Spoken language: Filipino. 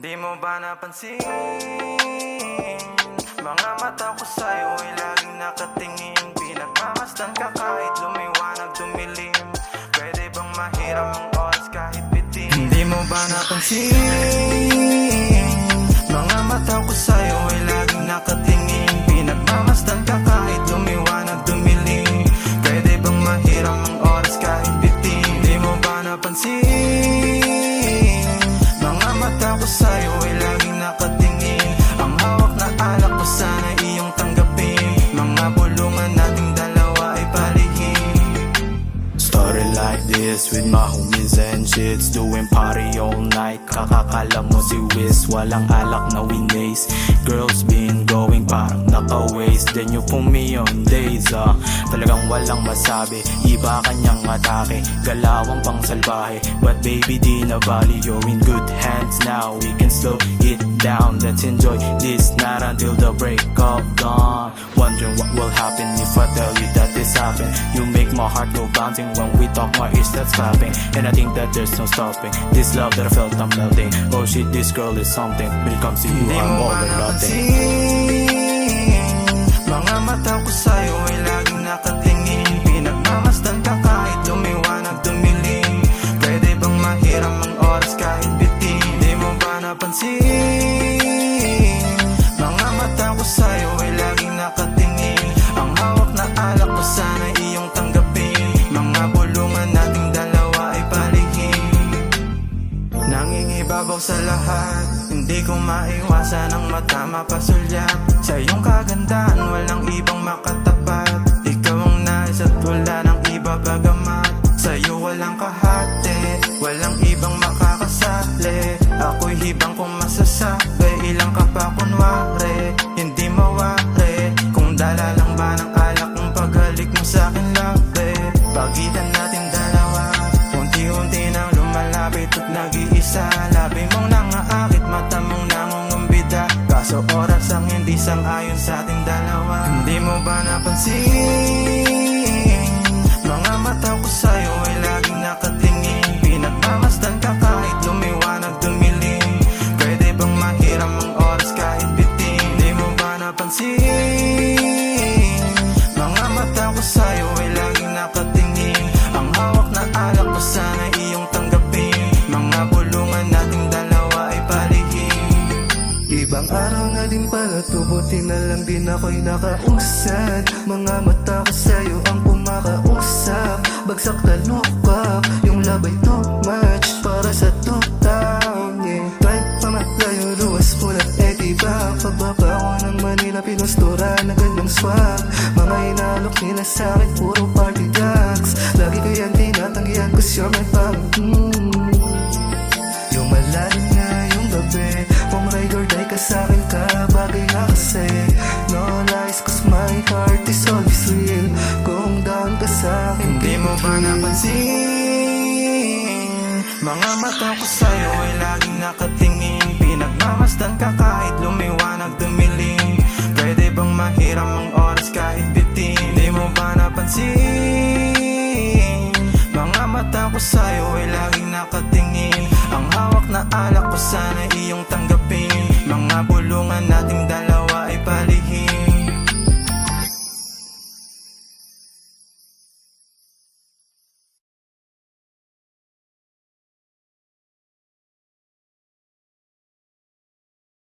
Di mo ba napansin? Mga mata ko sa'yo ay laging nakatingin. Pinagmamasdan ka kahit lumiwanag, dumilim. Pwede bang mahiram ang oras kahit bitin? Di mo ba napansin? Mga mata ko sa'yo ay laging nakatingin. Pinagmamasdan ka kahit lumiwanag, dumilim. Pwede bang mahiram ang oras kahit bitin? Di mo ba napansin? Mga mata ko sa'yo ay laging nakatingin. Ang hawak na alak ko sana iyong tanggapin. Mga bulungan nating dalawa ay palihim. Started like this with my homies and shits, doing party all night. Kakakala mo si Wiz, walang alak na winays. Girls been going parang naka-waste. Then you put me on days, talagang walang masabi. Iba kanyang atake, galawang pang salbahe. But baby di na bali, you're in good hands now. We can slow it down, let's enjoy this night until the break of dawn. Wondering what will happen if I tell you that this happened. You make my heart go bouncing when we talk, my ears start clapping. And I think that there's no stopping this love that I felt, I'm melting. Oh shit, this girl is something. When it comes to you, I'm all or nothing. Mga mata ko sa'yo ay laging nakatingin. Pinagmamasdan ka kahit lumiwanag, dumilim. Pwede bang mahiram ang oras kahit bitin? Di mo ba napansin? Mga mata ko sa'yo ay laging nakatingin. Ang hawak na alak ko sana iyong tanggapin. Mga bulungan nating dalawa ay palihim. Nangingibabaw sa lahat, hindi ko maiwasan ang mata mapasulyap. Sa iyong kagandahan walang ibang makatapat. Ikaw ang nais at wala ng iba bagamat. Sa'yo walang kahati, walang ibang makakasali. Ako'y hibang kung masasabi, ilang ka pa kunwari. Hindi mawari, kung dala lang ba ng alak kung paghalik mo sa'kin labi. Pagitan natin dalawa, unti-unti nang lumalapit at nag-iisa. Labi mong nangaakit, mata mong nangungumbida. Kaso oras ang hindi sang-ayon sa ating dalawa. Hindi mo ba napansin? Mga mata ko sa'yo ay laging nakatingin. Pinagmamasdan ka kahit lumiwanag, dumilim. Pwede bang mahiram ang oras kahit bitin? Hindi mo ba napansin? Mga mata ko sa'yo ay laging nakatingin. Ang hawak na alak ko sana iyong tanggapin. Mga bulungan nating dalawa ay palihim. Ibang araw na din pala to, buti na lang din ako'y nakausad. Mga mata ko sa'yo ang pumakausap. Bagsak talukap, yung labay too much para sa town, yeah. Kahit pamalayo, luwas mo na diba? Pagbaba ko ng Manila, pinustura na ganyang swag. Mga inalok nila sa'kin, puro party dogs. Lagi ko yan tinatanggihan, cause you're my pal. Yung malalim na yung gabi, kung ride or die ka sa'kin, kabagay na kasi. No lies, cause my heart is always real. Kung down ka sa'kin, hindi mo ba napansin? Mga mata ko sa'yo ay laging nakatingin. Pinagmamasdan ka kahit lumiwanag, dumilim. Pwede bang mahiram ang oras kahit bitin? Hindi mo ba napansin? Mga mata ko sa'yo ay laging nakatingin. Ang hawak na alak ko sana iyong tanggapin. Mga bulungan nating